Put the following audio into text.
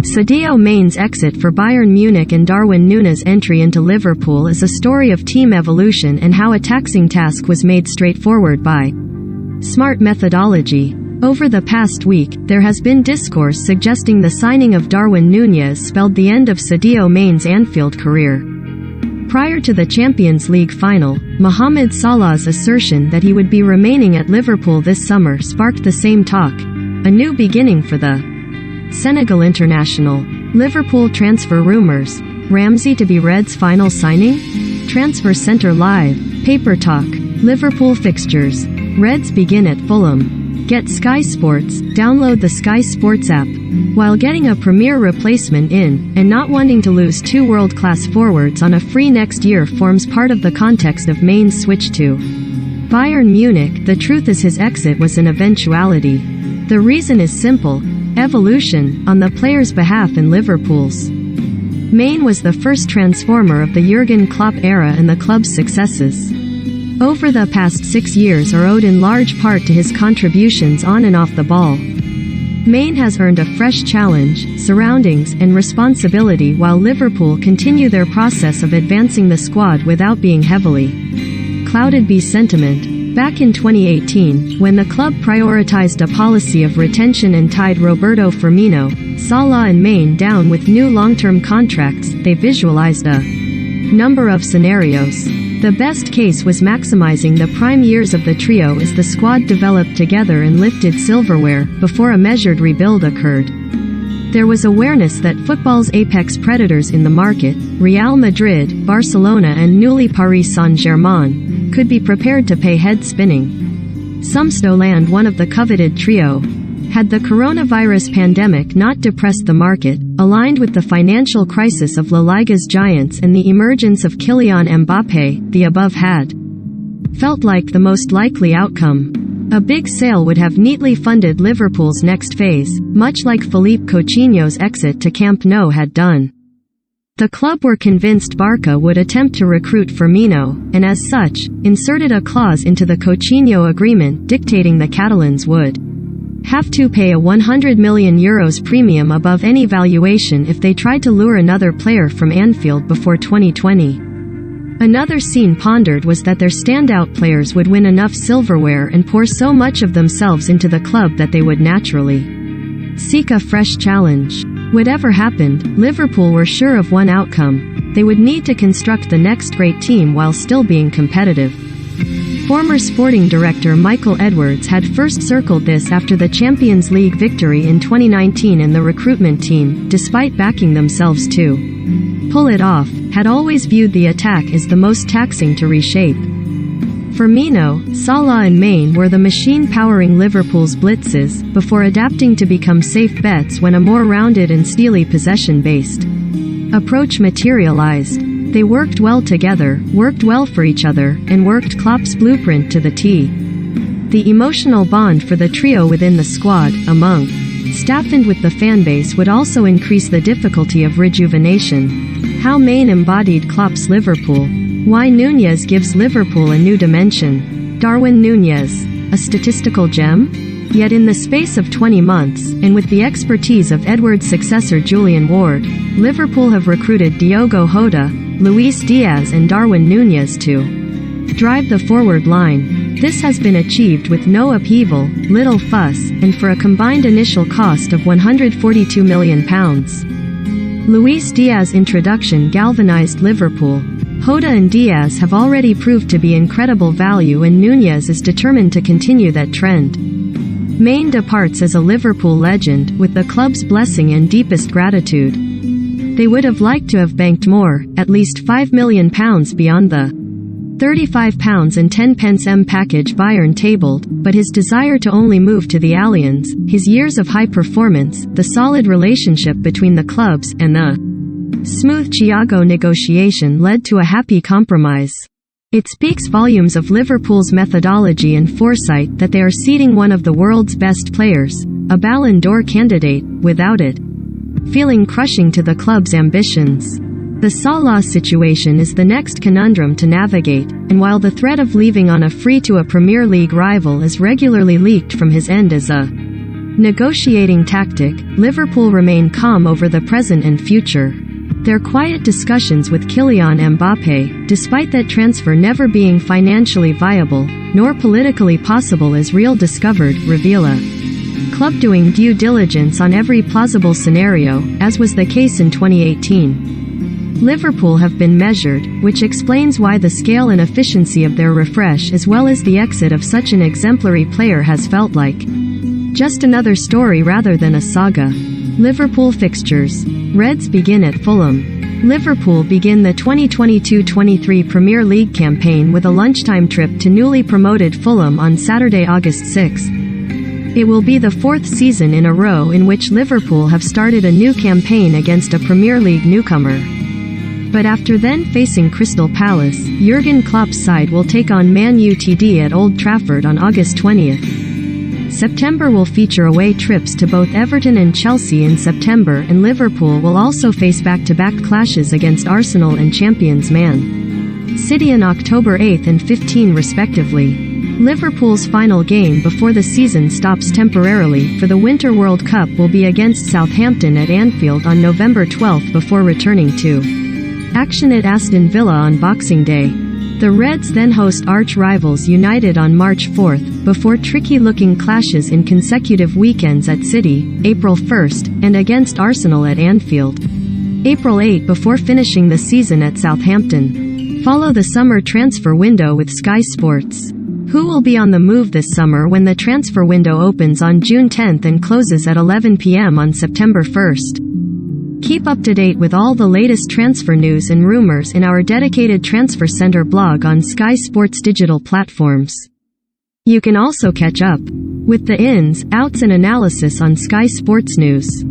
Sadio Mane's exit for Bayern Munich and Darwin Nunez' entry into Liverpool is a story of team evolution and how a taxing task was made straightforward by smart methodology. Over the past week, there has been discourse suggesting the signing of Darwin Nunez spelled the end of Sadio Mane's Anfield career. Prior to the Champions League final, Mohamed Salah's assertion that he would be remaining at Liverpool this summer sparked the same talk. A new beginning for the Senegal international. Liverpool transfer rumors. Ramsey to be Reds' final signing? Transfer Centre Live. Paper talk. Liverpool fixtures. Reds begin at Fulham. Get Sky Sports. Download the Sky Sports app. While getting a premier replacement in, and not wanting to lose two world-class forwards on a free next year forms part of the context of Mane's switch to Bayern Munich, the truth is his exit was an eventuality. The reason is simple. Evolution, on the player's behalf in Liverpool's. Mane was the first transformer of the Jurgen Klopp era and the club's successes over the past 6 years are owed in large part to his contributions on and off the ball. Mane has earned a fresh challenge, surroundings, and responsibility while Liverpool continue their process of advancing the squad without being heavily clouded by sentiment. Back in 2018, when the club prioritized a policy of retention and tied Roberto Firmino, Salah and Mane down with new long-term contracts, they visualized a number of scenarios. The best case was maximizing the prime years of the trio as the squad developed together and lifted silverware, before a measured rebuild occurred. There was awareness that football's apex predators in the market, Real Madrid, Barcelona and newly Paris Saint-Germain, could be prepared to pay head-spinning sums to land one of the coveted trio. Had the coronavirus pandemic not depressed the market, aligned with the financial crisis of La Liga's giants and the emergence of Kylian Mbappé, the above had felt like the most likely outcome. A big sale would have neatly funded Liverpool's next phase, much like Philippe Coutinho's exit to Camp Nou had done. The club were convinced Barca would attempt to recruit Firmino, and as such, inserted a clause into the Coutinho agreement dictating the Catalans would have to pay a €100 million premium above any valuation if they tried to lure another player from Anfield before 2020. Another scene pondered was that their standout players would win enough silverware and pour so much of themselves into the club that they would naturally seek a fresh challenge. Whatever happened, Liverpool were sure of one outcome. They would need to construct the next great team while still being competitive. Former sporting director Michael Edwards had first circled this after the Champions League victory in 2019, and the recruitment team, despite backing themselves to pull it off, had always viewed the attack as the most taxing to reshape. Firmino, Salah and Mane were the machine powering Liverpool's blitzes, before adapting to become safe bets when a more rounded and steely possession-based approach materialized. They worked well together, worked well for each other, and worked Klopp's blueprint to the T. The emotional bond for the trio within the squad, among staff and with the fanbase would also increase the difficulty of rejuvenation. How Mane embodied Klopp's Liverpool. Why Nunez gives Liverpool a new dimension. Darwin Nunez, a statistical gem? Yet in the space of 20 months, and with the expertise of Edwards' successor Julian Ward, Liverpool have recruited Diogo Jota, Luis Diaz and Darwin Nunez to drive the forward line. This has been achieved with no upheaval, little fuss, and for a combined initial cost of £142 million. Luis Diaz's introduction galvanized Liverpool. Jota and Diaz have already proved to be incredible value, and Nunez is determined to continue that trend. Mane departs as a Liverpool legend, with the club's blessing and deepest gratitude. They would have liked to have banked more, at least £5 million beyond the £35.10 package Bayern tabled, but his desire to only move to the Allianz, his years of high performance, the solid relationship between the clubs, and the smooth Thiago negotiation led to a happy compromise. It speaks volumes of Liverpool's methodology and foresight that they are seeding one of the world's best players, a Ballon d'Or candidate, without it feeling crushing to the club's ambitions. The Salah situation is the next conundrum to navigate, and while the threat of leaving on a free to a Premier League rival is regularly leaked from his end as a Negotiating tactic: Liverpool remain calm over the present and future. Their quiet discussions with Kylian Mbappé, despite that transfer never being financially viable, nor politically possible as real discovered, reveal a club doing due diligence on every plausible scenario, as was the case in 2018. Liverpool have been measured, which explains why the scale and efficiency of their refresh as well as the exit of such an exemplary player has felt like just another story rather than a saga. Liverpool fixtures. Reds begin at Fulham. Liverpool begin the 2022-23 Premier League campaign with a lunchtime trip to newly promoted Fulham on Saturday, August 6. It will be the fourth season in a row in which Liverpool have started a new campaign against a Premier League newcomer. But after then facing Crystal Palace, Jurgen Klopp's side will take on Man Utd at Old Trafford on August 20th. September will feature away trips to both Everton and Chelsea in September, and Liverpool will also face back-to-back clashes against Arsenal and champions Man City on October 8 and 15 respectively. Liverpool's final game before the season stops temporarily for the Winter World Cup will be against Southampton at Anfield on November 12 before returning to action at Aston Villa on Boxing Day. The Reds then host arch-rivals United on March 4, before tricky-looking clashes in consecutive weekends at City, April 1, and against Arsenal at Anfield, April 8, before finishing the season at Southampton. Follow the summer transfer window with Sky Sports. Who will be on the move this summer when the transfer window opens on June 10 and closes at 11 p.m. on September 1? Keep up to date with all the latest transfer news and rumors in our dedicated Transfer Center blog on Sky Sports digital platforms. You can also catch up with the ins, outs and analysis on Sky Sports News.